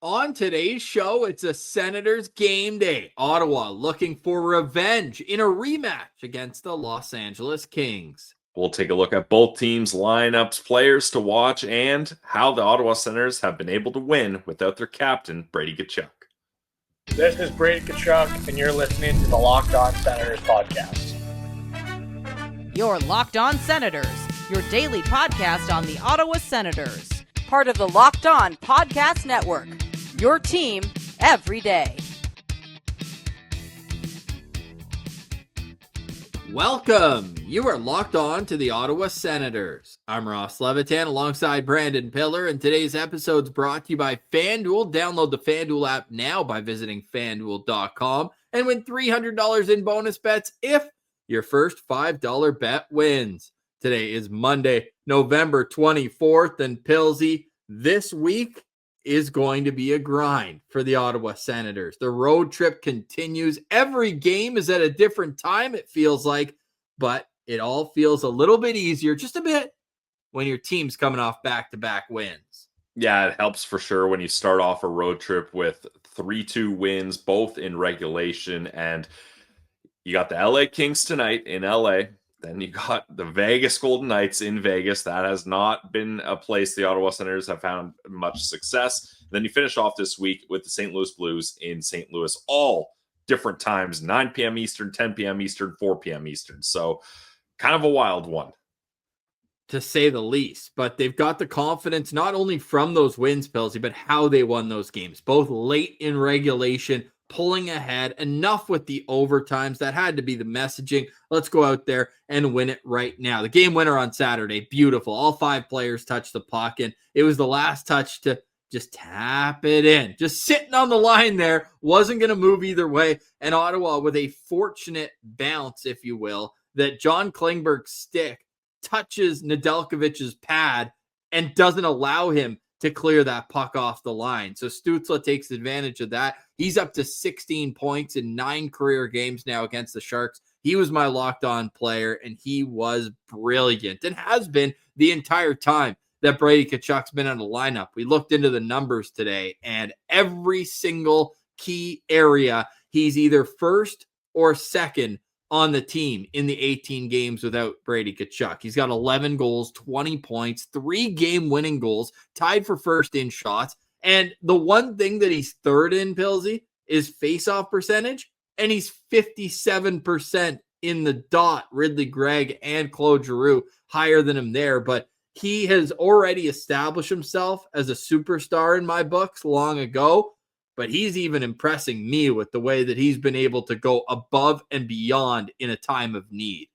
On today's show, it's a Senators game day. Ottawa looking for revenge in a rematch against the Los Angeles Kings. We'll take a look at both teams' lineups, players to watch, and how the Ottawa Senators have been able to win without their captain, Brady Tkachuk. This is Brady Tkachuk, and you're listening to the Locked On Senators podcast. Your Locked On Senators, your daily podcast on the Ottawa Senators. Part of the Locked On Podcast Network. Your team every day. Welcome. You are locked on to the Ottawa Senators. I'm Ross Levitan alongside Brandon Piller, and today's episode is brought to you by FanDuel. Download the FanDuel app now by visiting FanDuel.com and win $300 in bonus bets if your first $5 bet wins. Today is Monday, November 24th, and Pilsy, this week is going to be a grind for the Ottawa Senators. The road trip continues. Every game is at a different time, it feels like, but it all feels a little bit easier, just a bit, when your team's coming off back-to-back wins. Yeah, it helps for sure when you start off a road trip with 3-2 wins, both in regulation, and you got the LA Kings tonight in LA. Then you got the Vegas Golden Knights in Vegas. That has not been a place the Ottawa Senators have found much success. Then you finish off this week with the St. Louis Blues in St. Louis, all different times, 9 p.m. Eastern, 10 p.m. Eastern, 4 p.m. Eastern. So kind of a wild one, to say the least. But they've got the confidence not only from those wins, Pilsy, but how they won those games, both late in regulation, pulling ahead, enough with the overtimes. That had to be the messaging. Let's go out there and win it right now. The game winner on Saturday, beautiful. All 5 players touched the puck, and it was the last touch to just tap it in. Just sitting on the line there, wasn't going to move either way. And Ottawa with a fortunate bounce, if you will, that John Klingberg's stick touches Nedeljkovic's pad and doesn't allow him to clear that puck off the line. So Stützle takes advantage of that. He's up to 16 points in 9 career games now against the Sharks. He was my locked-on player, and he was brilliant and has been the entire time that Brady Tkachuk's been in the lineup. We looked into the numbers today, and every single key area, he's either first or second on the team in the 18 games without Brady Tkachuk. He's got 11 goals, 20 points, 3 game-winning goals, tied for first in shots. And the one thing that he's third in, Pilsy, is face-off percentage, and he's 57% in the dot. Ridley Gregg and Claude Giroux higher than him there, but he has already established himself as a superstar in my books long ago. But he's even impressing me with the way that he's been able to go above and beyond in a time of need.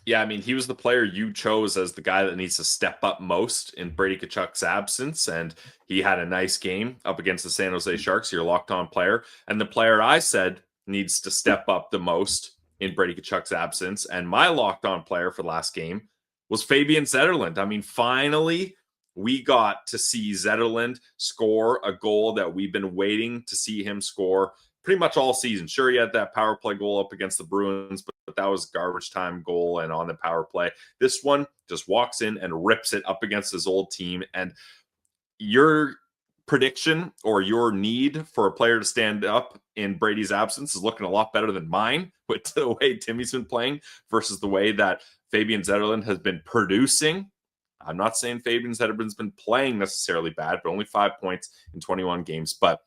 Yeah, I mean, he was the player you chose as the guy that needs to step up most in Brady Tkachuk's absence, and he had a nice game up against the San Jose Sharks, your locked-on player. And the player I said needs to step up the most in Brady Tkachuk's absence, and my locked-on player for the last game was Fabian Zetterlund. I mean, finally, we got to see Zetterlund score a goal that we've been waiting to see him score pretty much all season. Sure, he had that power play goal up against the Bruins, but that was garbage time goal and on the power play. This one just walks in and rips it up against his old team. And your prediction or your need for a player to stand up in Brady's absence is looking a lot better than mine with the way Timmy's been playing versus the way that Fabian Zetterlund has been producing. I'm not saying Fabian Zetterlund's been playing necessarily bad, but only 5 points in 21 games. But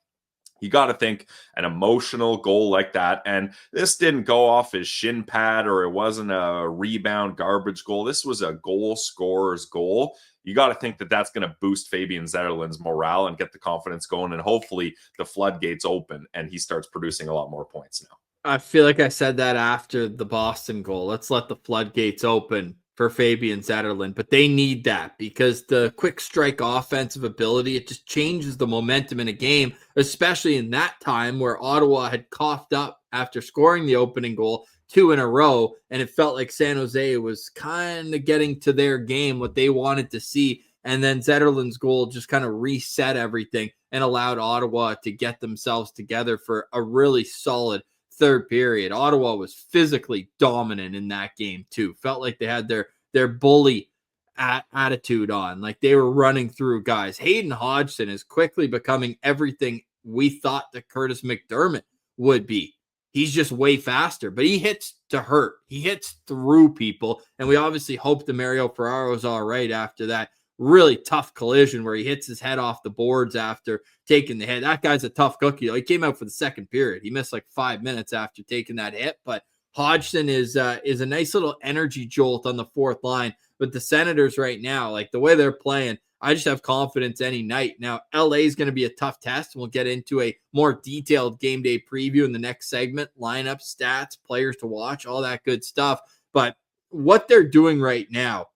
you got to think an emotional goal like that. And this didn't go off his shin pad, or it wasn't a rebound garbage goal. This was a goal scorer's goal. You got to think that that's going to boost Fabian Zetterlund's morale and get the confidence going. And hopefully the floodgates open and he starts producing a lot more points now. I feel like I said that after the Boston goal. Let's let the floodgates open for Fabian Zetterlund, but they need that because the quick strike offensive ability, it just changes the momentum in a game, especially in that time where Ottawa had coughed up after scoring the opening goal 2 in a row, and it felt like San Jose was kind of getting to their game, what they wanted to see, and then Zetterlund's goal just kind of reset everything and allowed Ottawa to get themselves together for a really solid third period. Ottawa was physically dominant in that game too. Felt like they had their bully attitude on, like they were running through guys. Hayden Hodgson is quickly becoming everything we thought that Curtis McDermott would be. He's just way faster, but he hits to hurt. He hits through people, and we obviously hope the Mario Ferraro's all right after that really tough collision where he hits his head off the boards after taking the hit. That guy's a tough cookie. He came out for the second period. He missed like 5 minutes after taking that hit, but Hodgson is a nice little energy jolt on the fourth line. But the Senators right now, like the way they're playing, I just have confidence any night. Now, LA is going to be a tough test. We'll get into a more detailed game day preview in the next segment, lineup, stats, players to watch, all that good stuff. But what they're doing right now,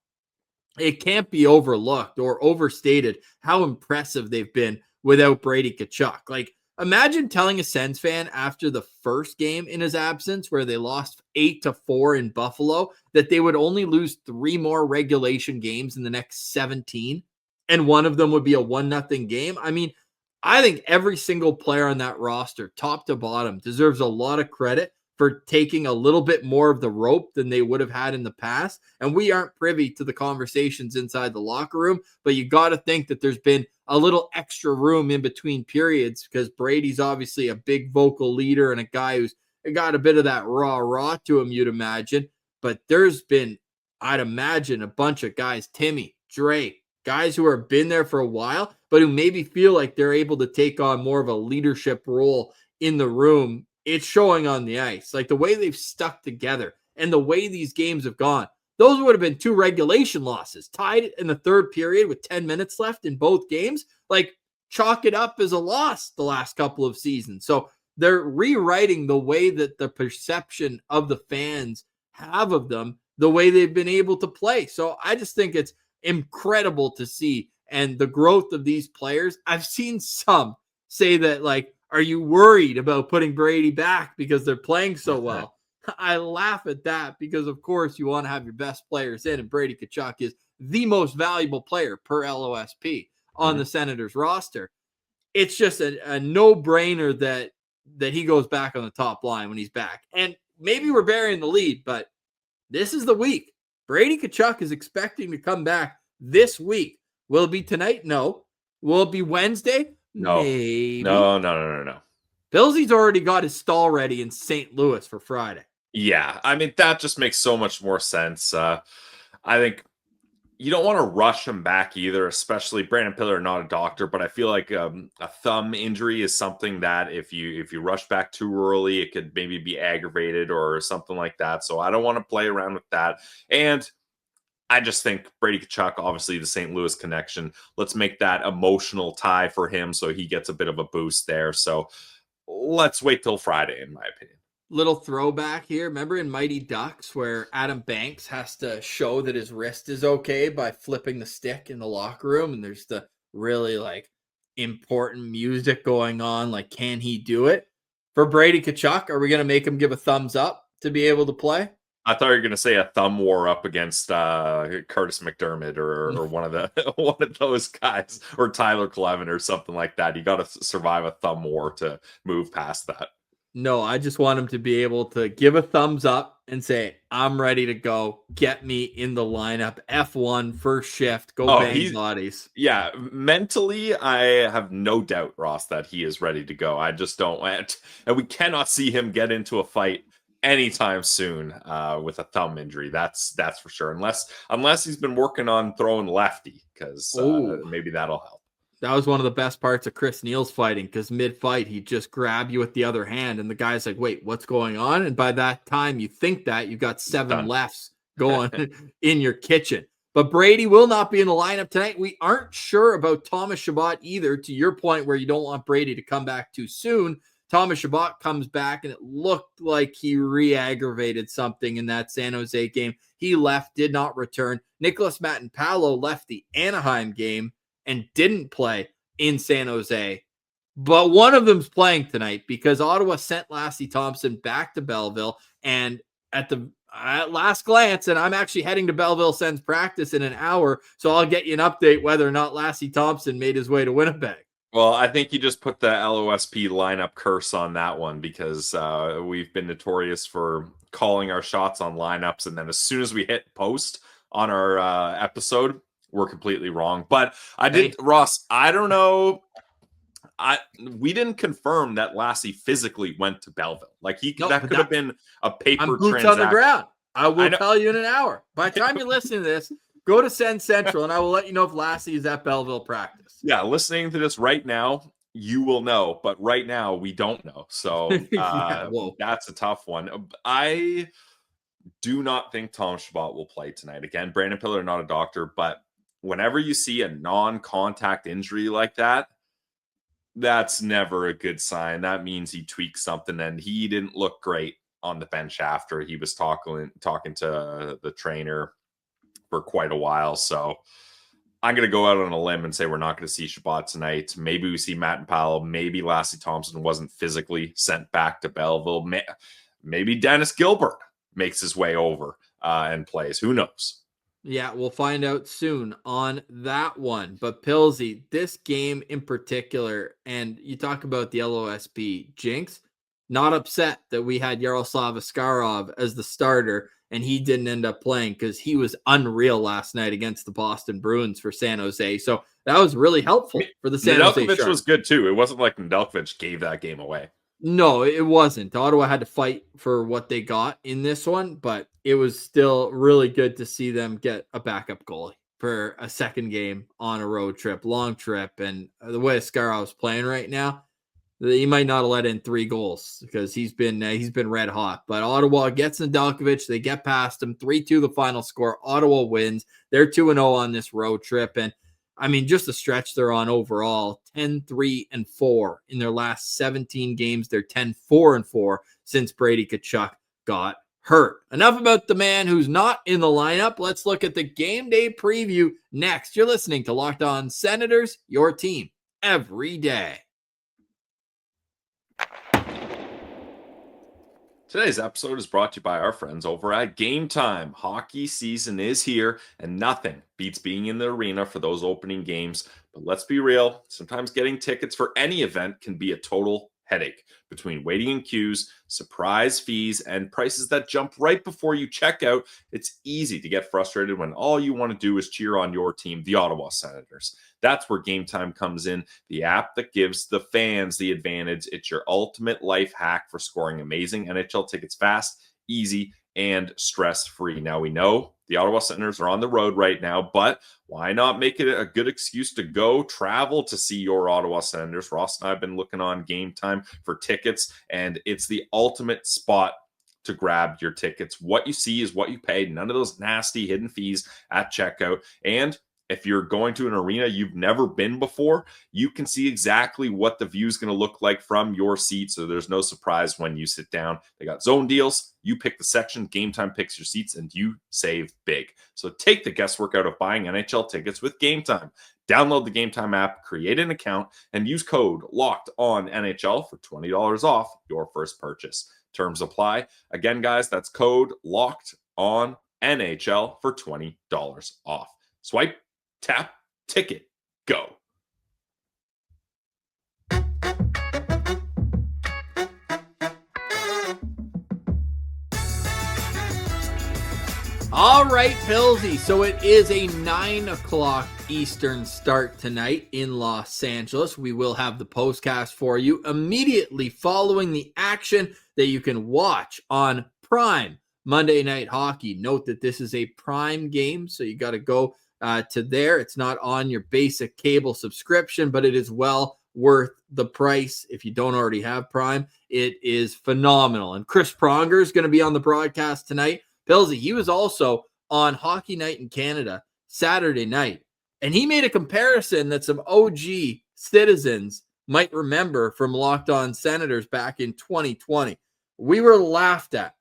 it can't be overlooked or overstated how impressive they've been without Brady Tkachuk. Like, imagine telling a Sens fan after the first game in his absence, where they lost 8-4 in Buffalo, that they would only lose 3 more regulation games in the next 17. And one of them would be a 1-0 game. I mean, I think every single player on that roster, top to bottom, deserves a lot of credit for taking a little bit more of the rope than they would have had in the past. And we aren't privy to the conversations inside the locker room, but you got to think that there's been a little extra room in between periods, because Brady's obviously a big vocal leader and a guy who's got a bit of that raw to him, you'd imagine. But there's been, I'd imagine, a bunch of guys, Timmy, Dre, guys who have been there for a while, but who maybe feel like they're able to take on more of a leadership role in the room. It's showing on the ice. Like the way they've stuck together and the way these games have gone. Those would have been 2 regulation losses, tied in the third period with 10 minutes left in both games. Like, chalk it up as a loss the last couple of seasons. So they're rewriting the way that the perception of the fans have of them, the way they've been able to play. So I just think it's incredible to see. And the growth of these players, I've seen some say that, like, are you worried about putting Brady back because they're playing so well? I laugh at that because, of course, you want to have your best players in, and Brady Tkachuk is the most valuable player per LOSP on the Senators roster. It's just a no-brainer that he goes back on the top line when he's back. And maybe we're burying the lead, but this is the week. Brady Tkachuk is expecting to come back this week. Will it be tonight? No. Will it be Wednesday? No. Maybe. No. Billsy's already got his stall ready in St. Louis for Friday. Yeah, I mean, that just makes so much more sense. I think you don't want to rush him back either, especially Brandon Piller, not a doctor, but I feel like a thumb injury is something that if you rush back too early, it could maybe be aggravated or something like that. So I don't want to play around with that. And I just think Brady Tkachuk, obviously the St. Louis connection, let's make that emotional tie for him so he gets a bit of a boost there. So let's wait till Friday, in my opinion. Little throwback here. Remember in Mighty Ducks where Adam Banks has to show that his wrist is okay by flipping the stick in the locker room, and there's the really like important music going on, like, can he do it? For Brady Tkachuk, are we going to make him give a thumbs up to be able to play? I thought you were going to say a thumb war up against Curtis McDermott or one of those guys, or Tyler Clevin or something like that. You got to survive a thumb war to move past that. No, I just want him to be able to give a thumbs up and say, I'm ready to go. Get me in the lineup. F1, first shift. Go bang bodies. Yeah, mentally, I have no doubt, Ross, that he is ready to go. I just don't want, and we cannot see him get into a fight anytime soon with a thumb injury. That's for sure. Unless he's been working on throwing lefty, because maybe that'll help. That was one of the best parts of Chris Neal's fighting, because mid-fight, he'd just grab you with the other hand, and the guy's like, wait, what's going on? And by that time, you think that you've got 7 lefts going in your kitchen. But Brady will not be in the lineup tonight. We aren't sure about Thomas Chabot either, to your point where you don't want Brady to come back too soon. Thomas Chabot comes back, and it looked like he re-aggravated something in that San Jose game. He left, did not return. Nicholas Matinpalo left the Anaheim game and didn't play in San Jose. But one of them's playing tonight because Ottawa sent Lassie Thompson back to Belleville. And at last glance, and I'm actually heading to Belleville Sens practice in an hour, so I'll get you an update whether or not Lassie Thompson made his way to Winnipeg. Well, I think you just put the LOSP lineup curse on that one, because we've been notorious for calling our shots on lineups, and then as soon as we hit post on our episode, we're completely wrong. But Ross, I don't know. we didn't confirm that Lassie physically went to Belleville. Like that could have been a paper I'm boots transaction. on the ground. I will tell you in an hour. By the time you're listening to this, go to Sens Central, and I will let you know if Lassie is at Belleville practice. Yeah, listening to this right now, you will know. But right now, we don't know. So that's a tough one. I do not think Tom Chabot will play tonight. Again, Brandon Piller, not a doctor, but whenever you see a non-contact injury like that, that's never a good sign. That means he tweaked something, and he didn't look great on the bench after. He was talking to the trainer for quite a while. So I'm going to go out on a limb and say we're not going to see Chabot tonight. Maybe we see Matt and Powell. Maybe Lassie Thompson wasn't physically sent back to Belleville. Maybe Dennis Gilbert makes his way over and plays. Who knows? Yeah, we'll find out soon on that one. But Pilsy, this game in particular, and you talk about the LOSP jinx, not upset that we had Yaroslav Askarov as the starter and he didn't end up playing because he was unreal last night against the Boston Bruins for San Jose. So that was really helpful for the San Jose Sharks. Nedeljkovic was good too. It wasn't like Nedeljkovic gave that game away. No, it wasn't. Ottawa had to fight for what they got in this one, but it was still really good to see them get a backup goalie for a second game on a road trip, long trip. And the way Askarov's playing right now, he might not have let in 3 goals because he's been red hot. But Ottawa gets Nedeljkovic. They get past him. 3-2 the final score. Ottawa wins. They're 2-0 on this road trip. And I mean, just the stretch they're on overall, 10-3-4 in their last 17 games. They're 10-4-4 since Brady Tkachuk got hurt. Enough about the man who's not in the lineup. Let's look at the game day preview next. You're listening to Locked On Senators, your team every day. Today's episode is brought to you by our friends over at Gametime. Hockey season is here, and nothing beats being in the arena for those opening games. But let's be real, sometimes getting tickets for any event can be a total headache. Between waiting in queues, surprise fees, and prices that jump right before you check out, it's easy to get frustrated when all you want to do is cheer on your team, the Ottawa Senators. That's where Gametime comes in, the app that gives the fans the advantage. It's your ultimate life hack for scoring amazing NHL tickets fast, easy, and stress-free. Now, we know the Ottawa Senators are on the road right now, but why not make it a good excuse to go travel to see your Ottawa Senators? Ross and I have been looking on Gametime for tickets, and it's the ultimate spot to grab your tickets. What you see is what you pay. None of those nasty hidden fees at checkout. And if you're going to an arena you've never been before, you can see exactly what the view is going to look like from your seat. So there's no surprise when you sit down. They got zone deals. You pick the section, Gametime picks your seats, and you save big. So take the guesswork out of buying NHL tickets with Gametime. Download the Gametime app, create an account, and use code LOCKEDONNHL for $20 off your first purchase. Terms apply. Again, guys, that's code LOCKEDONNHL for $20 off. Swipe, tap, ticket, go. All right, Pilsy. So it is a 9 o'clock Eastern start tonight in Los Angeles. We will have the postcast for you immediately following the action that you can watch on Prime Monday Night Hockey. Note that this is a Prime game, so you got to go to there. It's not on your basic cable subscription, but it is well worth the price. If you don't already have Prime, it is phenomenal. And Chris Pronger is going to be on the broadcast tonight. Pilsy, he was also on Hockey Night in Canada Saturday night, and he made a comparison that some OG citizens might remember from Locked On Senators back in 2020. We were laughed at,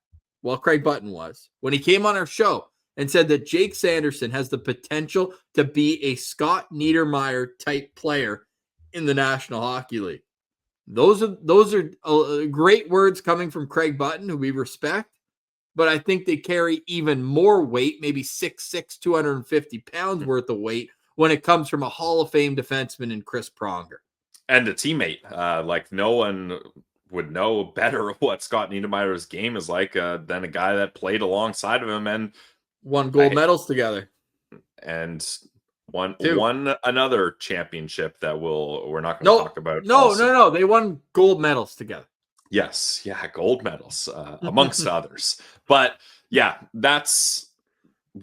well, Craig Button was, when he came on our show and said that Jake Sanderson has the potential to be a Scott Niedermayer type player in the National Hockey League. Those are great words coming from Craig Button, who we respect. But I think they carry even more weight, maybe 6'6", 250 pounds worth of weight when it comes from a Hall of Fame defenseman in Chris Pronger. And a teammate. Like no one would know better what Scott Niedermayer's game is like than a guy that played alongside of him and won gold medals together. And One another championship that we're not going to talk about. No. They won gold medals together. Yes, yeah, gold medals amongst others. But yeah,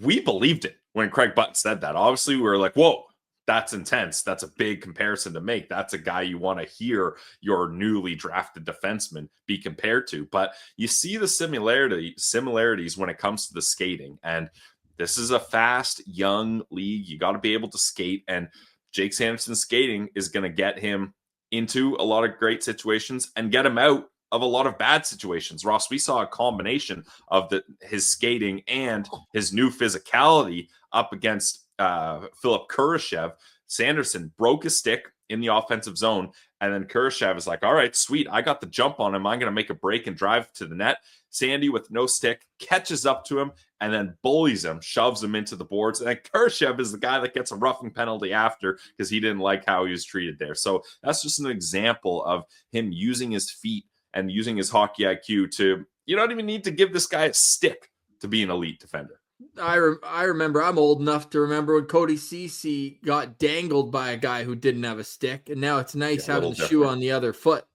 we believed it when Craig Button said that. Obviously, we were like, whoa, that's intense. That's a big comparison to make. That's a guy you want to hear your newly drafted defenseman be compared to. But you see the similarities when it comes to the skating. And this is a fast, young league. You got to be able to skate. And Jake Sanderson's skating is going to get him into a lot of great situations and get him out of a lot of bad situations. Ross, we saw a combination of his skating and his new physicality up against Philip Kurashev. Sanderson broke his stick in the offensive zone, and then Kurashev is like, all right, sweet, I got the jump on him. I'm going to make a break and drive to the net. Sandy, with no stick, catches up to him and then bullies him, shoves him into the boards. And then Kurashev is the guy that gets a roughing penalty after because he didn't like how he was treated there. So that's just an example of him using his feet and using his hockey IQ to, you don't even need to give this guy a stick to be an elite defender. I remember, I'm old enough to remember when Cody Ceci got dangled by a guy who didn't have a stick, and now it's nice having the shoe on the other foot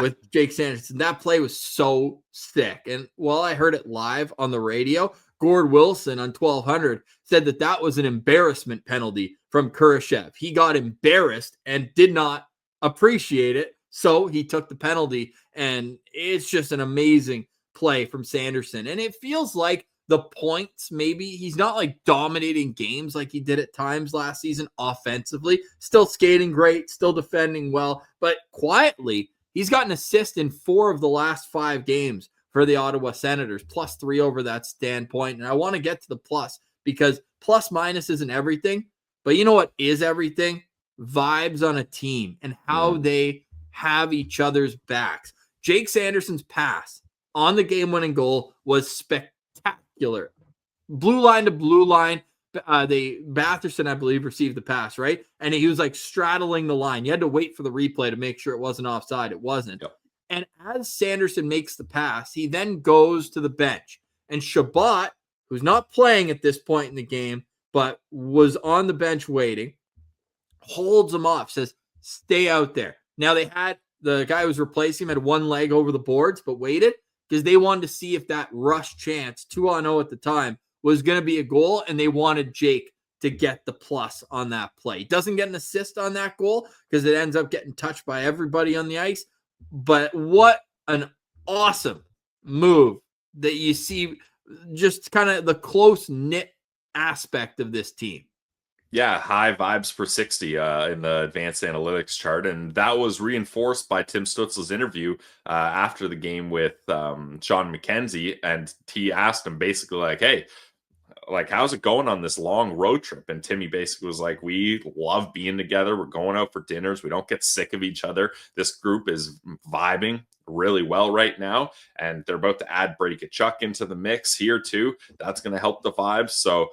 with Jake Sanderson. That play was so sick. And while I heard it live on the radio, Gord Wilson on 1200 said that was an embarrassment penalty from Kurashev. He got embarrassed and did not appreciate it, so he took the penalty, and it's just an amazing play from Sanderson. And it feels like the points, maybe he's not like dominating games like he did at times last season offensively, still skating great, still defending well, but quietly he's got an assist in 4 of the last 5 games for the Ottawa Senators, +3 over that standpoint. And I want to get to the plus because plus minus isn't everything, but you know what is everything? Vibes on a team and how they have each other's backs. Jake Sanderson's pass on the game-winning goal was spectacular. Blue line to blue line. Batherson, I believe, received the pass, right? And he was like straddling the line. You had to wait for the replay to make sure it wasn't offside. It wasn't. Yep. And as Sanderson makes the pass, he then goes to the bench. And Shabbat, who's not playing at this point in the game, but was on the bench waiting, holds him off, says, stay out there. Now the guy who was replacing him had one leg over the boards, but waited because they wanted to see if that rush chance, 2-0 at the time, was going to be a goal, and they wanted Jake to get the plus on that play. He doesn't get an assist on that goal because it ends up getting touched by everybody on the ice, but what an awesome move that you see, just kind of the close-knit aspect of this team. Yeah, high vibes per 60 in the advanced analytics chart. And that was reinforced by Tim Stützle's interview after the game with Sean McKenzie. And he asked him basically like, hey, like, how's it going on this long road trip? And Timmy basically was like, we love being together. We're going out for dinners. We don't get sick of each other. This group is vibing really well right now. And they're about to add Brady Tkachuk into the mix here too. That's going to help the vibes. So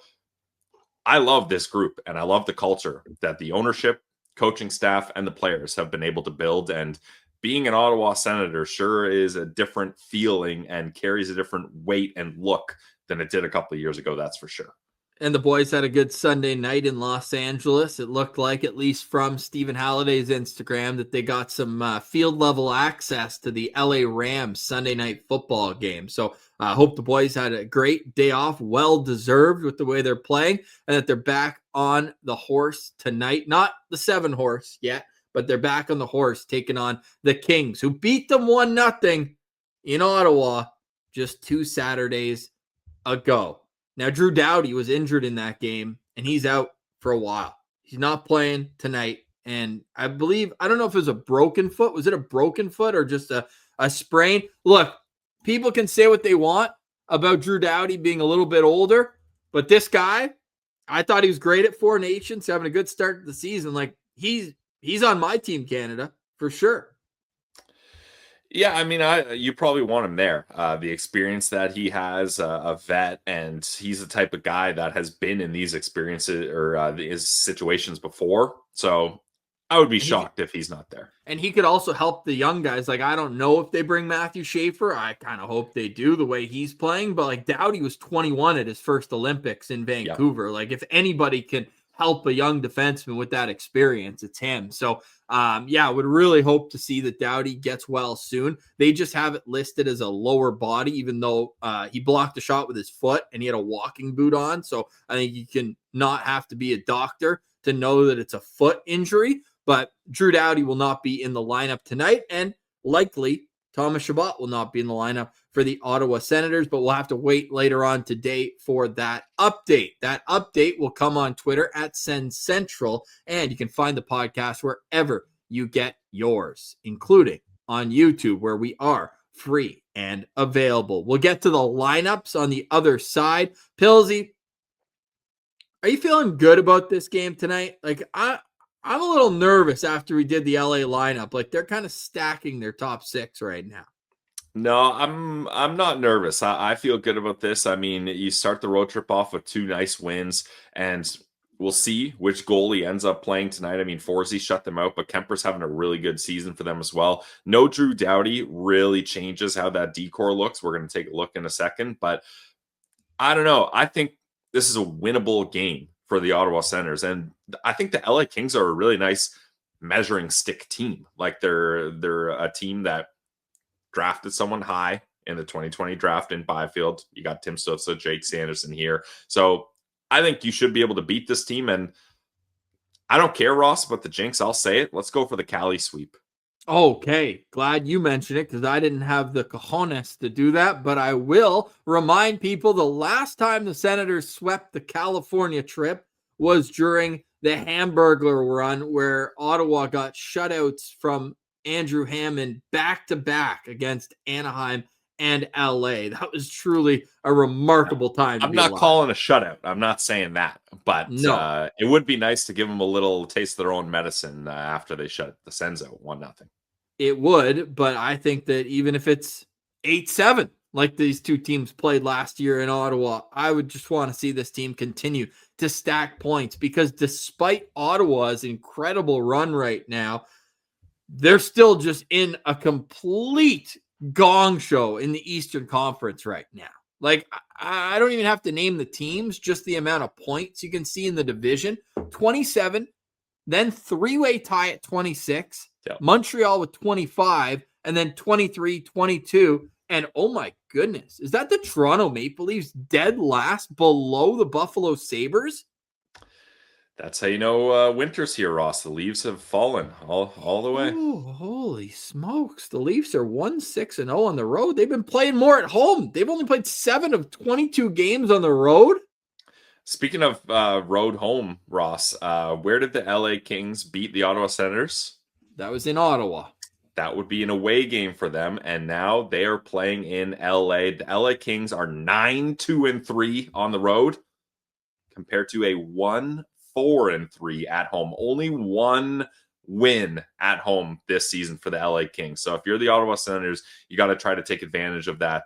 I love this group, and I love the culture that the ownership, coaching staff, and the players have been able to build. And being an Ottawa Senator sure is a different feeling and carries a different weight and look than it did a couple of years ago, that's for sure. And the boys had a good Sunday night in Los Angeles. It looked like, at least from Stephen Halliday's Instagram, that they got some field-level access to the LA Rams Sunday night football game. So I hope the boys had a great day off, well-deserved with the way they're playing, and that they're back on the horse tonight. Not the 7-horse yet, but they're back on the horse, taking on the Kings, who beat them 1-0 in Ottawa just 2 Saturdays ago. Now, Drew Doughty was injured in that game, and he's out for a while. He's not playing tonight, and I don't know if it was a broken foot. Was it a broken foot or just a sprain? Look, people can say what they want about Drew Doughty being a little bit older, but this guy, I thought he was great at 4 Nations, having a good start to the season. Like, he's on my team, Canada, for sure. Yeah, I mean, you probably want him there. The experience that he has, a vet, and he's the type of guy that has been in these experiences or these situations before. So I would be shocked if he's not there. And he could also help the young guys. Like, I don't know if they bring Matthew Schaefer. I kind of hope they do, the way he's playing. But like, Doughty was 21 at his first Olympics in Vancouver. Yeah. Like, if anybody can help a young defenseman with that experience, it's him. So, I would really hope to see that Doughty gets well soon. They just have it listed as a lower body, even though he blocked a shot with his foot and he had a walking boot on. So I think you can not have to be a doctor to know that it's a foot injury. But Drew Doughty will not be in the lineup tonight, and likely Thomas Chabot will not be in the lineup for the Ottawa Senators, but we'll have to wait later on today for that update. That update will come on Twitter at Sens Central, and you can find the podcast wherever you get yours, including on YouTube, where we are free and available. We'll get to the lineups on the other side. Pilsy, are you feeling good about this game tonight? Like, I'm a little nervous after we did the LA lineup. Like, they're kind of stacking their top six right now. No, I'm not nervous. I feel good about this. I mean, you start the road trip off with 2 nice wins, and we'll see which goalie ends up playing tonight. I mean, Forsey shut them out, but Kemper's having a really good season for them as well. No Drew Doughty really changes how that decor looks. We're going to take a look in a second, but I don't know. I think this is a winnable game for the Ottawa Senators, and I think the LA Kings are a really nice measuring stick team. Like, they're a team that drafted someone high in the 2020 draft in Byfield. You got Tim Stützle, Jake Sanderson here. So I think you should be able to beat this team. And I don't care, Ross, about the jinx. I'll say it. Let's go for the Cali sweep. Okay, glad you mentioned it because I didn't have the cojones to do that, but I will remind people the last time the Senators swept the California trip was during the Hamburglar run, where Ottawa got shutouts from Andrew Hammond back-to-back against Anaheim and LA. That was truly a remarkable time. I'm not calling a shutout. I'm not saying that, but no. It would be nice to give them a little taste of their own medicine after they shut the Sens out 1-0. It would, but I think that even if it's 8-7, like these two teams played last year in Ottawa, I would just want to see this team continue to stack points, because despite Ottawa's incredible run right now, they're still just in a complete gong show in the Eastern Conference right now. Like, I don't even have to name the teams, just the amount of points you can see in the division. 27, then 3-way tie at 26, Yep. Montreal with 25, and then 23, 22. And oh my goodness, is that the Toronto Maple Leafs dead last below the Buffalo Sabres? That's how you know winter's here, Ross. The leaves have fallen all the way. Oh, holy smokes. The Leafs are 1-6-0 on the road. They've been playing more at home. They've only played 7 of 22 games on the road. Speaking of road home, Ross, where did the LA Kings beat the Ottawa Senators? That was in Ottawa. That would be an away game for them, and now they are playing in LA. The LA Kings are 9-2-3 on the road compared to a 1-4-3 at home. Only one win at home this season for the LA Kings. So if you're the Ottawa Senators, you got to try to take advantage of that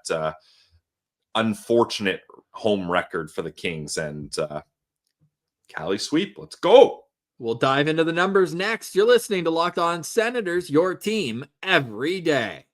unfortunate home record for the Kings. And Cali sweep, let's go. We'll dive into the numbers next. You're listening to Locked On Senators, your team every day.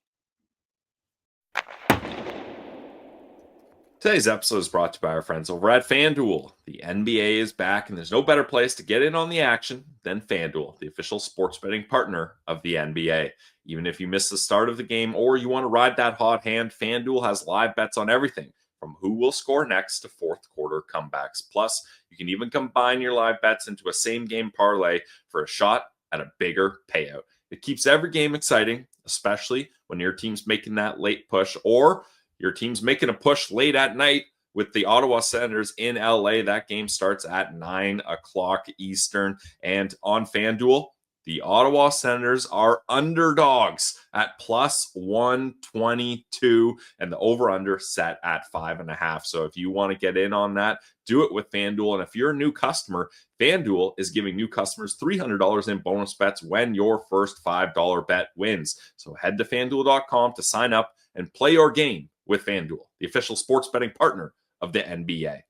Today's episode is brought to you by our friends over at FanDuel. The NBA is back, and there's no better place to get in on the action than FanDuel, the official sports betting partner of the NBA. Even if you miss the start of the game or you want to ride that hot hand, FanDuel has live bets on everything from who will score next to fourth quarter comebacks. Plus, you can even combine your live bets into a same-game parlay for a shot at a bigger payout. It keeps every game exciting, especially when your team's making that late push or your team's making a push late at night with the Ottawa Senators in LA. That game starts at 9 o'clock Eastern. And on FanDuel, the Ottawa Senators are underdogs at plus 122, and the over-under set at 5.5. So if you want to get in on that, do it with FanDuel. And if you're a new customer, FanDuel is giving new customers $300 in bonus bets when your first $5 bet wins. So head to FanDuel.com to sign up and play your game with FanDuel, the official sports betting partner of the NBA.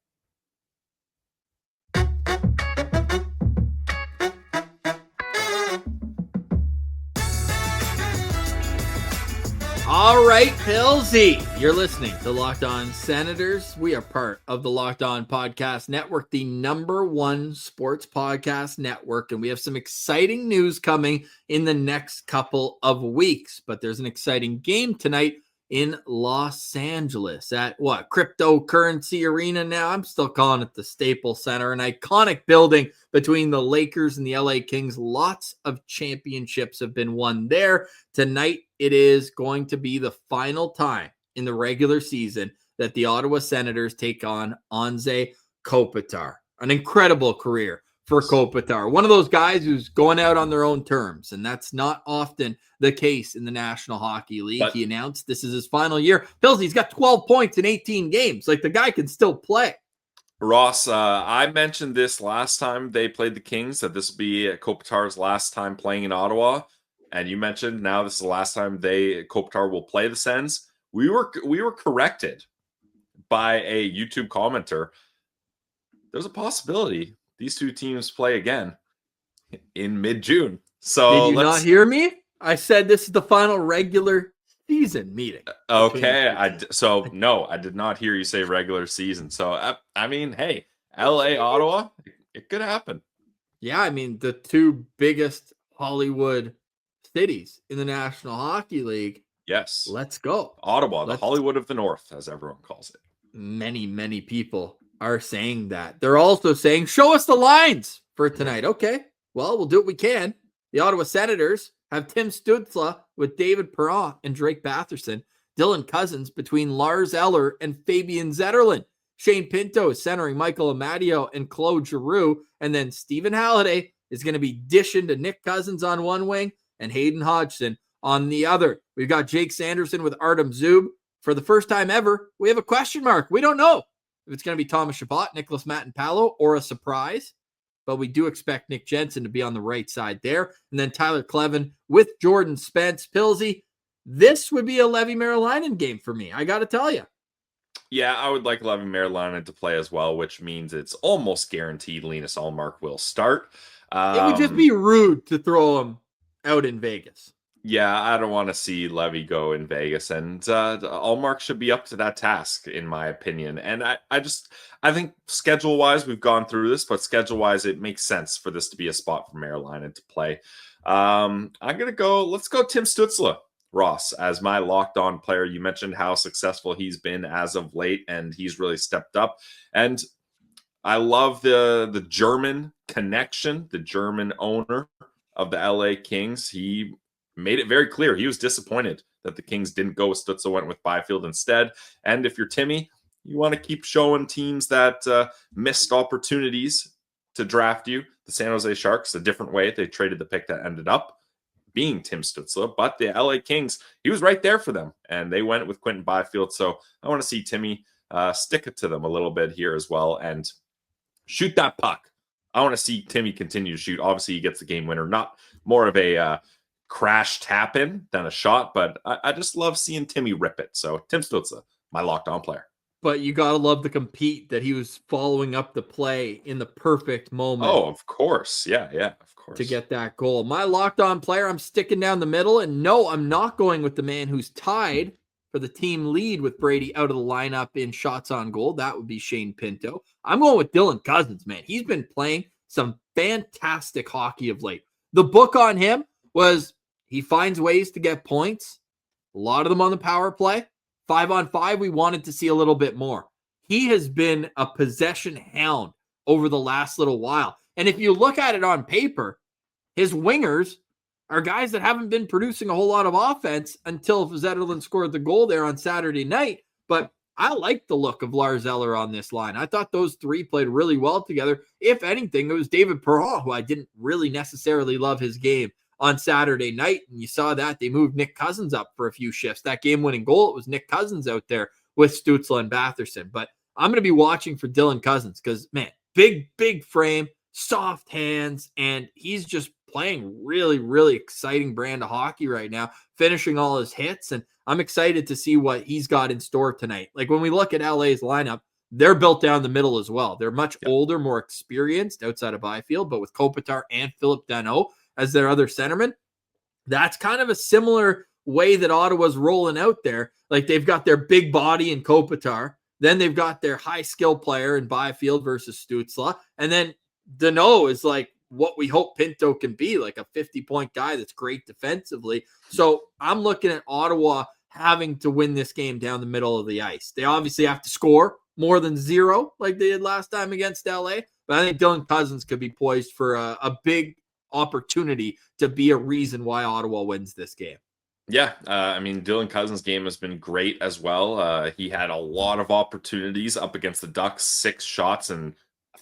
All right, Pilsy, you're listening to Locked On Senators. We are part of the Locked On Podcast Network, the #1 sports podcast network, and we have some exciting news coming in the next couple of weeks. But there's an exciting game tonight in Los Angeles at Cryptocurrency Arena now. I'm still calling it the Staples Center, an iconic building between the Lakers and the LA Kings. Lots of championships have been won there. Tonight, it is going to be the final time in the regular season that the Ottawa Senators take on Anze Kopitar. An incredible career for Kopitar. One of those guys who's going out on their own terms, and that's not often the case in the National Hockey League. He announced this is his final year. He's got 12 points in 18 games. Like, the guy can still play. Ross, I mentioned this last time they played the Kings, that this would be Kopitar's last time playing in Ottawa. And you mentioned now this is the last time Kopitar will play the Sens. We were corrected by a YouTube commenter. There's a possibility these two teams play again in mid-June. So did you not hear me? I said this is the final regular season meeting. Okay, no, I did not hear you say regular season. So I mean, hey, LA, Ottawa, it could happen. Yeah, I mean, the two biggest Hollywood cities in the National Hockey League. Yes. Let's go. Ottawa, the Hollywood of the North, as everyone calls it. Many people are saying that. They're also saying, show us the lines for tonight. Okay, well, we'll do what we can. The Ottawa Senators have Tim Stützle with David Perron and Drake Batherson. Dylan Cousins between Lars Eller and Fabian Zetterlund. Shane Pinto is centering Michael Amadio and Claude Giroux. And then Stephen Halliday is going to be dishing to Nick Cousins on one wing and Hayden Hodgson on the other. We've got Jake Sanderson with Artem Zub. For the first time ever, we have a question mark. We don't know if it's going to be Thomas Chabot, Nicholas Matenpalo, or a surprise. But we do expect Nick Jensen to be on the right side there. And then Tyler Clevin with Jordan Spence. Pilsy, this would be a Levi Merilainen game for me, I got to tell you. Yeah, I would like Levi Merilainen to play as well, which means it's almost guaranteed Linus Ullmark will start. It would just be rude to throw him out in Vegas. Yeah, I don't want to see Levy go in Vegas, and Ullmark should be up to that task, in my opinion. And I think schedule-wise, we've gone through this, but schedule-wise, it makes sense for this to be a spot for Merilainen to play. Let's go Tim Stützle, Ross, as my locked-on player. You mentioned how successful he's been as of late, and he's really stepped up. And I love the German connection, the German owner of the LA Kings. He made it very clear he was disappointed that the Kings didn't go with Stützle, went with Byfield instead. And if you're Timmy, you want to keep showing teams that missed opportunities to draft you. The San Jose Sharks, a different way. They traded the pick that ended up being Tim Stützle, but the LA Kings, he was right there for them, and they went with Quentin Byfield. So I want to see Timmy stick it to them a little bit here as well and shoot that puck. I want to see Timmy continue to shoot. Obviously, he gets the game winner. Not more of a crash tap in than a shot, but I just love seeing Timmy rip it. So Tim Stützle, my locked on player. But you got to love the compete that he was following up the play in the perfect moment. Oh, of course. Yeah, of course. To get that goal. My locked on player, I'm sticking down the middle. And no, I'm not going with the man who's tied for the team lead with Brady out of the lineup in shots on goal. That would be Shane Pinto. I'm going with Dylan Cousins, man. He's been playing some fantastic hockey of late. The book on him was he finds ways to get points. A lot of them on the power play. 5-on-5, we wanted to see a little bit more. He has been a possession hound over the last little while. And if you look at it on paper, his wingers are guys that haven't been producing a whole lot of offense until Zetterlund scored the goal there on Saturday night. But I like the look of Lars Eller on this line. I thought those three played really well together. If anything, it was David Perron, who I didn't really necessarily love his game on Saturday night. And you saw that they moved Nick Cousins up for a few shifts. That game-winning goal, it was Nick Cousins out there with Stützle and Batherson. But I'm going to be watching for Dylan Cousins because, man, big frame, soft hands, and he's just playing really exciting brand of hockey right now, finishing all his hits. And I'm excited to see what he's got in store tonight. Like when we look at LA's lineup, they're built down the middle as well. They're much older, more experienced outside of Byfield, but with Kopitar and Philip Danault as their other centerman, that's kind of a similar way that Ottawa's rolling out there, like they've got their big body in Kopitar, then they've got their high skill player in Byfield versus Stützle, and then Danault is like what we hope Pinto can be, like a 50-point guy that's great defensively. So I'm looking at Ottawa having to win this game down the middle of the ice. They obviously have to score more than 0 like they did last time against LA, but I think Dylan Cousins could be poised for a big opportunity to be a reason why Ottawa wins this game. Yeah, I mean, Dylan Cousins' game has been great as well. He had a lot of opportunities up against the Ducks, 6 shots and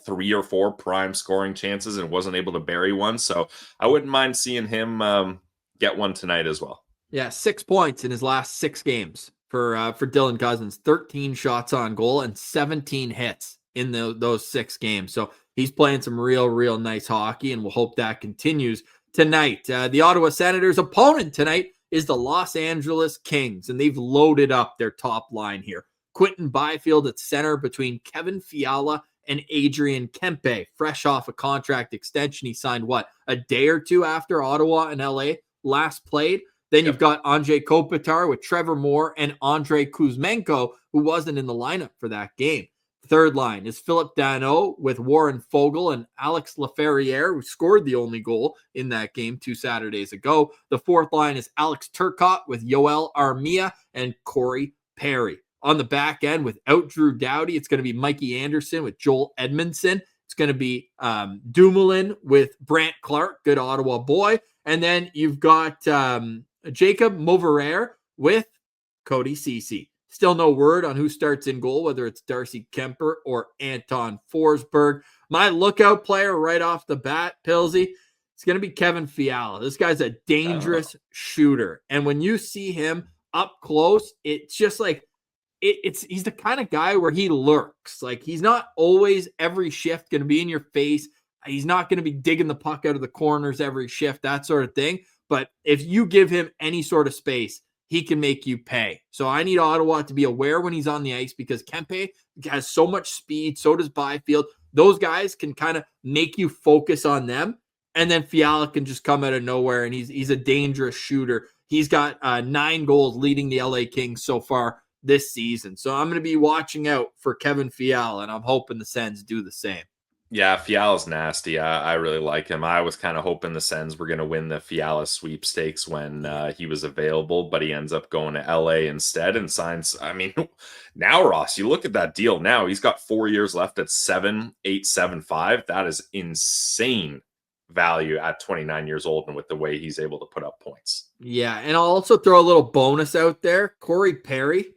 3 or 4 prime scoring chances, and wasn't able to bury one. So I wouldn't mind seeing him get one tonight as well. Yeah, 6 points in his last 6 games for Dylan Cousins, 13 shots on goal and 17 hits in those 6 games. So he's playing some real nice hockey, and we'll hope that continues tonight. The Ottawa Senators' opponent tonight is the Los Angeles Kings, and they've loaded up their top line here. Quinton Byfield at center between Kevin Fiala and Adrian Kempe, fresh off a contract extension. He signed, a day or 2 after Ottawa and LA last played? Then you've got Andrei Kopitar with Trevor Moore and Andrei Kuzmenko, who wasn't in the lineup for that game. Third line is Philip Danault with Warren Fogle and Alex Laferriere, who scored the only goal in that game 2 Saturdays ago. The fourth line is Alex Turcotte with Yoel Armia and Corey Perry. On the back end, without Drew Doughty, it's going to be Mikey Anderson with Joel Edmondson. It's going to be Dumoulin with Brant Clark, good Ottawa boy. And then you've got Jacob Mauverère with Cody Ceci. Still no word on who starts in goal, whether it's Darcy Kemper or Anton Forsberg. My lookout player right off the bat, Pilsy, it's going to be Kevin Fiala. This guy's a dangerous shooter. And when you see him up close, it's just like, he's the kind of guy where he lurks. Like, he's not always every shift going to be in your face. He's not going to be digging the puck out of the corners every shift, that sort of thing. But if you give him any sort of space, he can make you pay. So I need Ottawa to be aware when he's on the ice, because Kempe has so much speed. So does Byfield. Those guys can kind of make you focus on them. And then Fiala can just come out of nowhere, and he's a dangerous shooter. He's got 9 goals leading the LA Kings so far this season. So I'm going to be watching out for Kevin Fiala, and I'm hoping the Sens do the same. Yeah, Fiala's nasty. I really like him. I was kind of hoping the Sens were going to win the Fiala sweepstakes when he was available, but he ends up going to LA instead and signs. I mean, now, Ross, you look at that deal now. He's got 4 years left at 7.875. That is insane value at 29 years old, and with the way he's able to put up points. Yeah, and I'll also throw a little bonus out there. Corey Perry,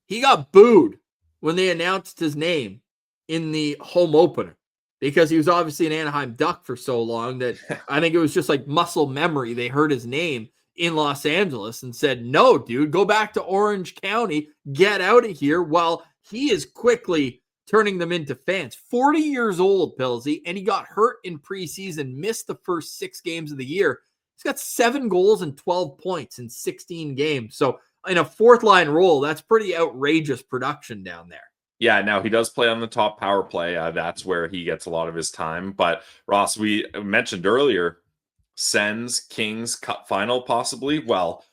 he got booed when they announced his name in the home opener, because he was obviously an Anaheim Duck for so long that I think it was just like muscle memory. They heard his name in Los Angeles and said, no, dude, go back to Orange County, get out of here. Well, he is quickly turning them into fans. 40 years old, Pilsy, and he got hurt in preseason, missed the first 6 games of the year. He's got 7 goals and 12 points in 16 games. So in a fourth line role, that's pretty outrageous production down there. Yeah, now he does play on the top power play. That's where he gets a lot of his time. But Ross, we mentioned earlier, Sens Kings Cup final possibly. Well,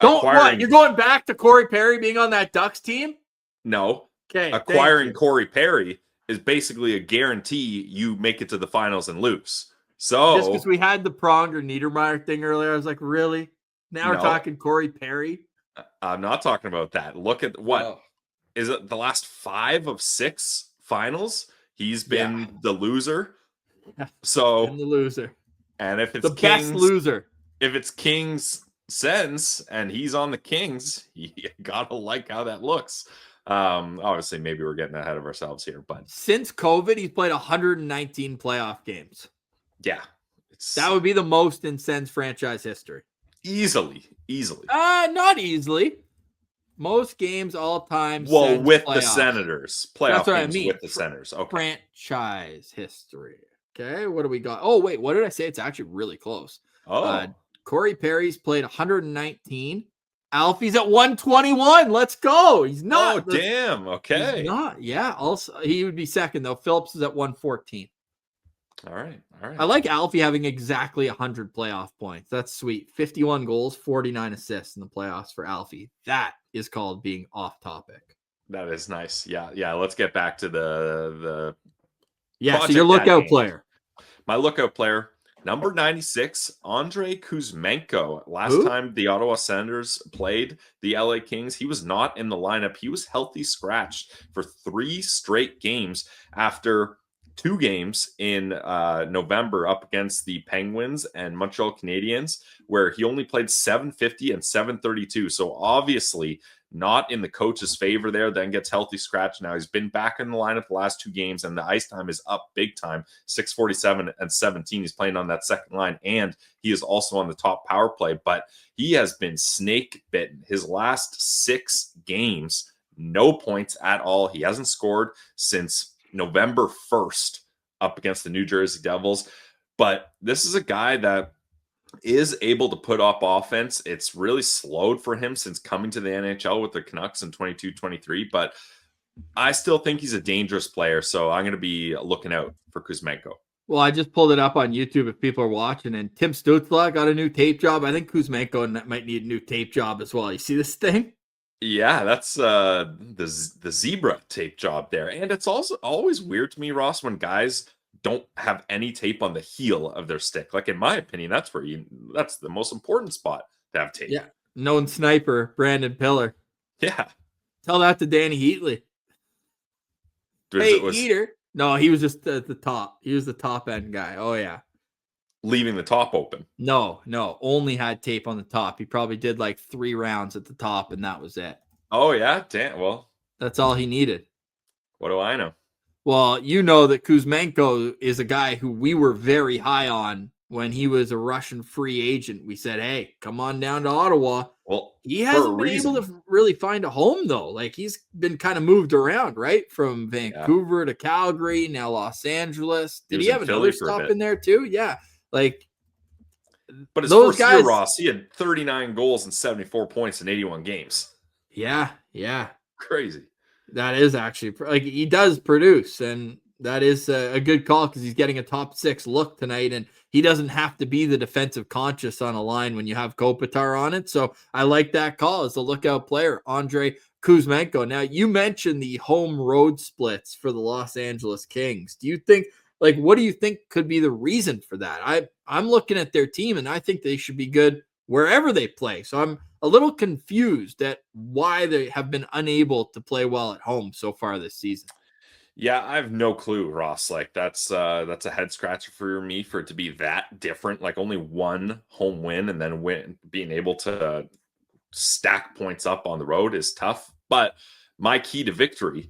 you're going back to Corey Perry being on that Ducks team? No. Okay. Acquiring Corey Perry is basically a guarantee you make it to the finals and lose. So just because we had the Pronger Niedermeyer thing earlier, I was like, really? Now we're talking Corey Perry? I'm not talking about that. Look at what. Oh. Is it the last 5 of 6 finals? He's been the loser. So the loser. And if it's the best loser, if it's Kings Sens and he's on the Kings, you gotta like how that looks. Obviously, maybe we're getting ahead of ourselves here, but since COVID, he's played 119 playoff games. Yeah, that would be the most in Sens franchise history. Easily. Not easily. Most games all time. Well, Sens with playoffs. The Senators. Playoff That's what games I mean. With the Senators. Okay. Franchise history. Okay, what do we got? Oh, wait, what did I say? It's actually really close. Corey Perry's played 119. Alfie's at 121. Let's go. He's not. Oh, damn. Okay. He's not. Yeah. Also, he would be second, though. Phillips is at 114. All right. I like Alfie having exactly 100 playoff points. That's sweet. 51 goals, 49 assists in the playoffs for Alfie. That is called being off topic. That is nice. Yeah. Let's get back to the so your lookout player. My lookout player, number 96, Andrei Kuzmenko. Last Who? time the Ottawa Senators played the LA Kings, he was not in the lineup. He was healthy scratched for 3 straight games after 2 games in November up against the Penguins and Montreal Canadiens, where he only played 750 and 732. So obviously not in the coach's favor there, then gets healthy scratch. Now he's been back in the lineup the last 2 games, and the ice time is up big time, 647 and 17. He's playing on that second line, and he is also on the top power play, but he has been snake bitten. His last 6 games, no points at all. He hasn't scored since November 1st up against the New Jersey Devils. But this is a guy that is able to put up offense. It's really slowed for him since coming to the NHL with the Canucks in 22-23, but I still think he's a dangerous player, so I'm going to be looking out for Kuzmenko. Well, I just pulled it up on YouTube if people are watching, and Tim Stützle got a new tape job. I think Kuzmenko might need a new tape job as well. You see this thing? Yeah, that's the zebra tape job there. And it's also always weird to me, Ross, when guys don't have any tape on the heel of their stick. Like, in my opinion, that's the most important spot to have tape. Yeah. Known sniper, Brandon Piller. Yeah. Tell that to Danny Heatley. Heater. No, he was just at the top. He was the top end guy. Oh, yeah. Leaving the top open. No. Only had tape on the top. He probably did like 3 rounds at the top, and that was it. Oh, yeah? Damn. Well, that's all he needed. What do I know? Well, you know that Kuzmenko is a guy who we were very high on when he was a Russian free agent. We said, hey, come on down to Ottawa. Well, he hasn't been able to really find a home, though. Like, he's been kind of moved around, right? From Vancouver to Calgary, now Los Angeles. Did he have another stop in there, too? Yeah. Like, but his first year, Ross, he had 39 goals and 74 points in 81 games. Yeah. Crazy. That is actually, like, he does produce, and that is a good call because he's getting a top 6 look tonight, and he doesn't have to be the defensive conscious on a line when you have Kopitar on it. So I like that call as a lookout player, Andrei Kuzmenko. Now, you mentioned the home road splits for the Los Angeles Kings. Do you think, like, what do you think could be the reason for that? I'm looking at their team, and I think they should be good wherever they play. So I'm a little confused at why they have been unable to play well at home so far this season. Yeah, I have no clue, Ross. Like, that's a head scratcher for me for it to be that different. Like, only 1 home win and then being able to stack points up on the road is tough. But my key to victory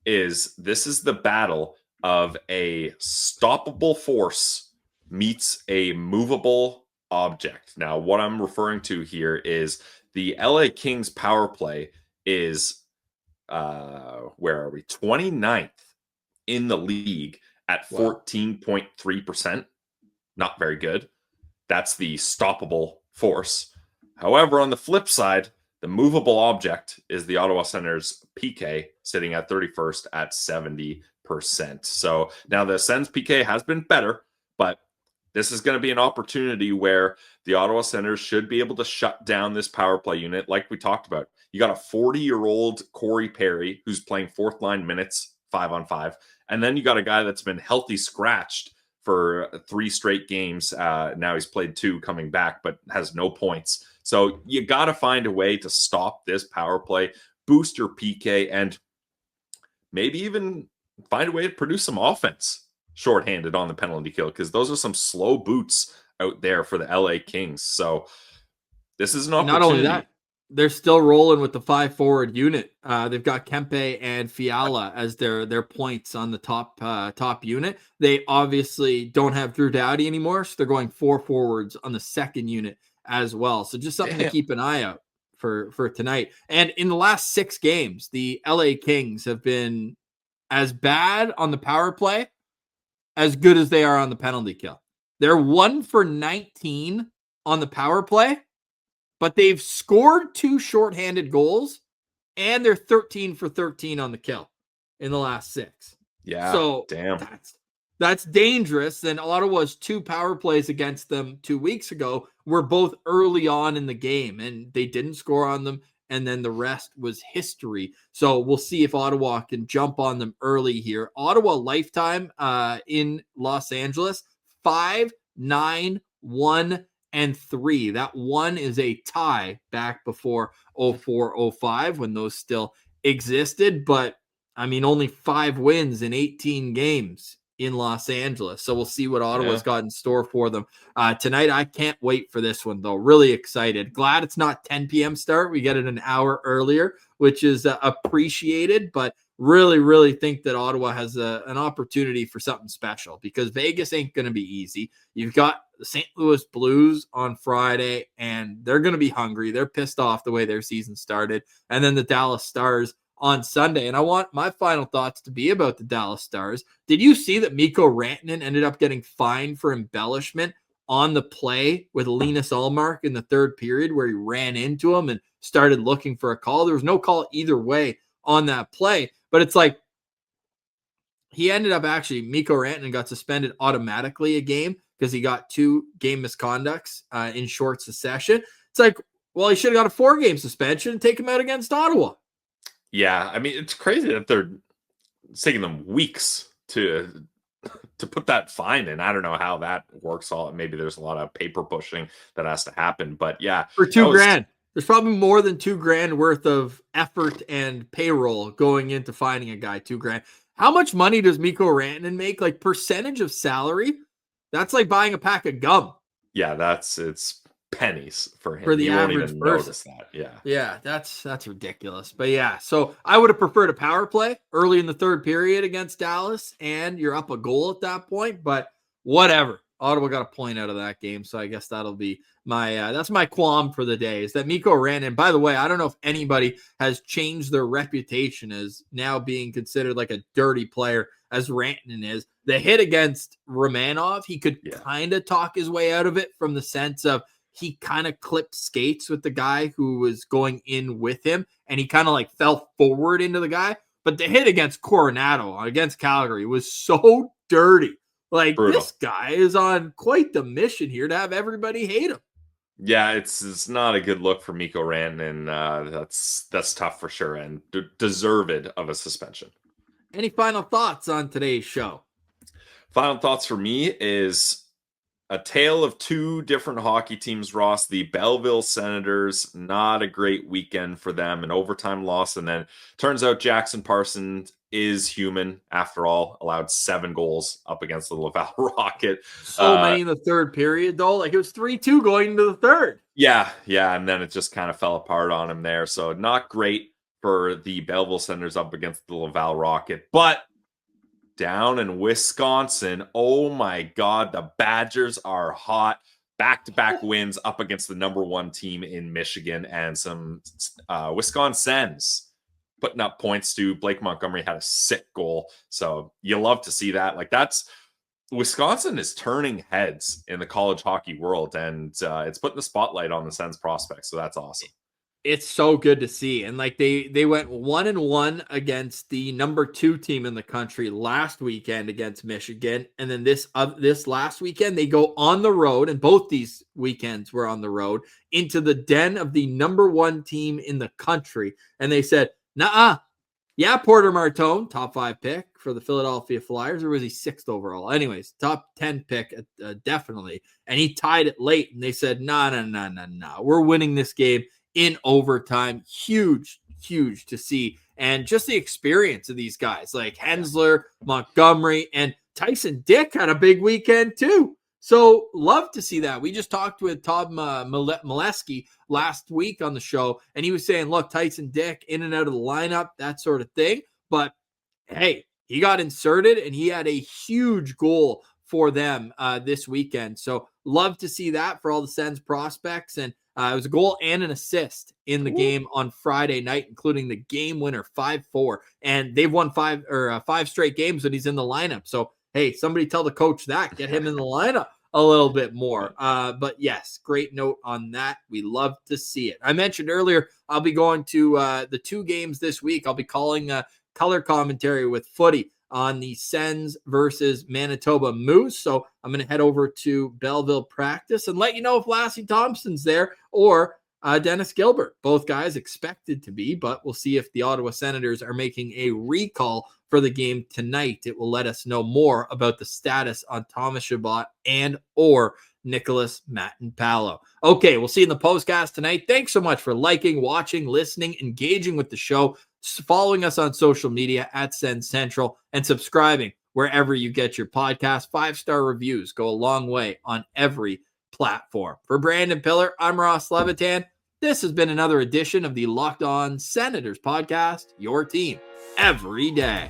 is this is the battle of a stoppable force meets a movable object. Now, what I'm referring to here is the LA Kings power play is where are we? 29th in the league at 14.3%. Not very good. That's the stoppable force. However, on the flip side, the movable object is the Ottawa Senators PK, sitting at 31st at 70%. So now the Sens PK has been better, but this is going to be an opportunity where the Ottawa Senators should be able to shut down this power play unit. Like we talked about, you got a 40-year-old Corey Perry who's playing 4th line minutes, 5-on-5. And then you got a guy that's been healthy scratched for 3 straight games. Now he's played 2 coming back, but has no points. So you got to find a way to stop this power play, boost your PK, and maybe even find a way to produce some offense shorthanded on the penalty kill, because those are some slow boots out there for the LA Kings. So this is an opportunity. Not only that, they're still rolling with the 5 forward unit. They've got Kempe and Fiala as their points on the top unit. They obviously don't have Drew Doughty anymore, so they're going 4 forwards on the second unit as well. So just something to keep an eye out for tonight. And in the last 6 games, the LA Kings have been as bad on the power play as good as they are on the penalty kill. They're 1 for 19 on the power play, but they've scored 2 shorthanded goals, and they're 13 for 13 on the kill in the last 6. Yeah. So damn. That's dangerous. And Ottawa's 2 power plays against them 2 weeks ago were both early on in the game, and they didn't score on them. And then the rest was history. So we'll see if Ottawa can jump on them early here. Ottawa lifetime in Los Angeles, 5-9-1-3. That one is a tie back before 04-05 when those still existed. But I mean, only 5 wins in 18 games in Los Angeles. So we'll see what Ottawa's got in store for them tonight. I can't wait for this one, though. Really excited. Glad it's not 10 p.m. start. We get it an hour earlier, which is appreciated. But really, really think that Ottawa has an opportunity for something special because Vegas ain't going to be easy. You've got the St. Louis Blues on Friday, and they're going to be hungry. They're pissed off the way their season started. And then the Dallas Stars on Sunday. And I want my final thoughts to be about the Dallas Stars. Did you see that Mikko Rantanen ended up getting fined for embellishment on the play with Linus Ullmark in the third period where he ran into him and started looking for a call? There was no call either way on that play, but it's like he ended up Mikko Rantanen got suspended automatically a game because he got 2 game misconducts in short succession. It's like, well, he should have got a 4-game suspension and take him out against Ottawa. Yeah, I mean, it's crazy that it's taking them weeks to put that fine in. I don't know how that works. Maybe there's a lot of paper pushing that has to happen, but yeah, for $2,000, there's probably more than $2,000 worth of effort and payroll going into finding a guy. $2,000. How much money does Mikko Rantanen make? Like percentage of salary? That's like buying a pack of gum. Yeah, it's pennies for him. For the you won't average even person. notice that. Yeah, that's ridiculous. But yeah, so I would have preferred a power play early in the third period against Dallas, and you're up a goal at that point. But whatever, Ottawa got a point out of that game, so I guess that'll be my that's my qualm for the day. Is that Mikko Rantanen? By the way, I don't know if anybody has changed their reputation as now being considered like a dirty player as Rantanen is. The hit against Romanov, he could kind of talk his way out of it from the sense of he kind of clipped skates with the guy who was going in with him, and he kind of like fell forward into the guy. But the hit against Coronado, against Calgary, was so dirty. Like, brutal. This guy is on quite the mission here to have everybody hate him. Yeah, it's not a good look for Mikko Rantanen. That's tough for sure, and deserved of a suspension. Any final thoughts on today's show? Final thoughts for me is a tale of 2 different hockey teams, Ross. The Belleville Senators, not a great weekend for them, an overtime loss. And then turns out Jackson Parsons is human after all, allowed 7 goals up against the Laval Rocket. So many in the third period, though. Like it was 3-2 going into the third. Yeah. And then it just kind of fell apart on him there. So not great for the Belleville Senators up against the Laval Rocket. But down in Wisconsin, oh my God, the Badgers are hot. Back-to-back wins up against the number 1 team in Michigan, and some Wisconsins putting up points too. Blake Montgomery had a sick goal, so you love to see that. Like Wisconsin is turning heads in the college hockey world, and it's putting the spotlight on the Sens prospects, so that's awesome. It's so good to see. And like they went 1-1 against the number 2 team in the country last weekend against Michigan. And then this last weekend, they go on the road, and both these weekends were on the road, into the den of the number 1 team in the country. And they said, nah, yeah, Porter Martone, top 5 pick for the Philadelphia Flyers, or was he 6th overall? Anyways, top 10 pick, definitely. And he tied it late, and they said, nah, we're winning this game in overtime. Huge to see. And just the experience of these guys like Hensler, Montgomery, and Tyson Dick had a big weekend too. So love to see that. We just talked with Todd Molesky last week on the show, and he was saying, look, Tyson Dick in and out of the lineup, that sort of thing. But hey, he got inserted and he had a huge goal for them this weekend. So love to see that for all the Sens prospects. And it was a goal and an assist in the game on Friday night, including the game winner, 5-4. And they've won 5 straight games when he's in the lineup. So, hey, somebody tell the coach that. Get him in the lineup a little bit more. But, yes, great note on that. We love to see it. I mentioned earlier I'll be going to the 2 games this week. I'll be calling color commentary with footy on the Sens versus Manitoba Moose. So I'm going to head over to Belleville practice and let you know if Lassie Thompson's there or Dennis Gilbert. Both guys expected to be, but we'll see if the Ottawa Senators are making a recall for the game tonight. It will let us know more about the status on Thomas Chabot and or Nicholas Matin-Palo. Okay, we'll see you in the postcast tonight. Thanks so much for liking, watching, listening, engaging with the show, following us on social media at Sens Central, and subscribing wherever you get your podcast. 5-star reviews go a long way on every platform. For Brandon Piller, I'm Ross Levitan. This has been another edition of the Locked On Senators podcast, your team every day.